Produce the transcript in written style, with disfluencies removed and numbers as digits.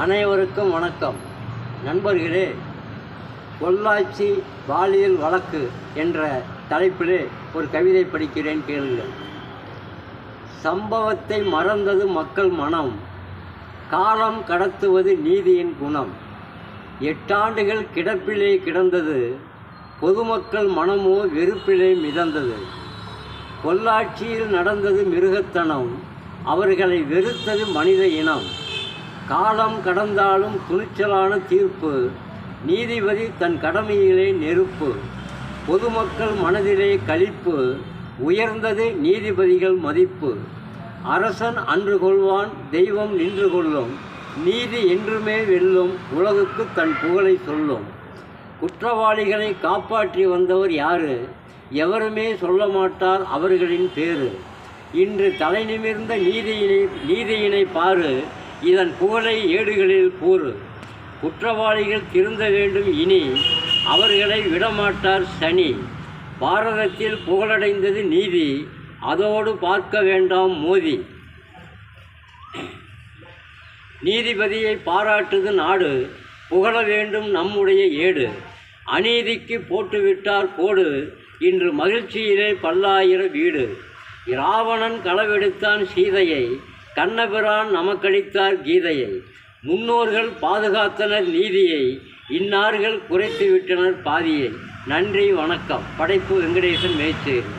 அனைவருக்கும் வணக்கம். நண்பர்களே, பொள்ளாச்சி பாலியல் வழக்கு என்ற தலைப்பிலே ஒரு கவிதை படிக்கிறேன், கேளுங்கள். சம்பவத்தை மறந்தது மக்கள் மனம், காலம் கடத்துவது நீதியின் குணம். 8 ஆண்டுகள் கிடப்பிலே கிடந்தது, பொதுமக்கள் மனமோ வெறுப்பிலே மிதந்தது. பொள்ளாச்சியில் நடந்தது மிருகத்தனம், அவர்களை வெறுத்தது மனித இனம். காலம் கடந்தாலும் துணிச்சலான தீர்ப்பு, நீதிபதி தன் கடமையிலே நெருப்பு. பொதுமக்கள் மனதிலே களிப்பு, உயர்ந்தது நீதிபதிகள் மதிப்பு. அரசன் அன்று கொள்வான், தெய்வம் நின்று கொள்ளும், நீதி என்றுமே வெல்லும், உலகுக்கு தன் புகழை சொல்லும். குற்றவாளிகளை காப்பாற்றி வந்தவர் யாரு? எவருமே சொல்ல மாட்டார் அவர்களின் பேரு. இன்று தலை நிமிர்ந்த நீதியினை பாரு, இதன் புகழை ஏடுகளில் கூறு. குற்றவாளிகள் திருந்த வேண்டும் இனி, அவர்களை விடமாட்டார் சனி. பாரதத்தில் புகழடைந்தது நீதி, அதோடு பார்க்க வேண்டாம் மோதி. நீதிபதியை பாராட்டுது நாடு, புகழ வேண்டும் நம்முடைய ஏடு. அநீதிக்கு போட்டுவிட்டார் கோடு, இன்று மகிழ்ச்சியிலே பல்லாயிர வீடு. இராவணன் களவெடுத்தான் சீதையை, கண்ணபிரான் நமக்களித்தார் கீதையை. முன்னோர்கள் பாதுகாத்தனர் நீதியை, இன்னார்கள் குறைத்து விட்டனர் பாதியை. நன்றி, வணக்கம். படைப்பு வெங்கடேசன் மேச்சேரி.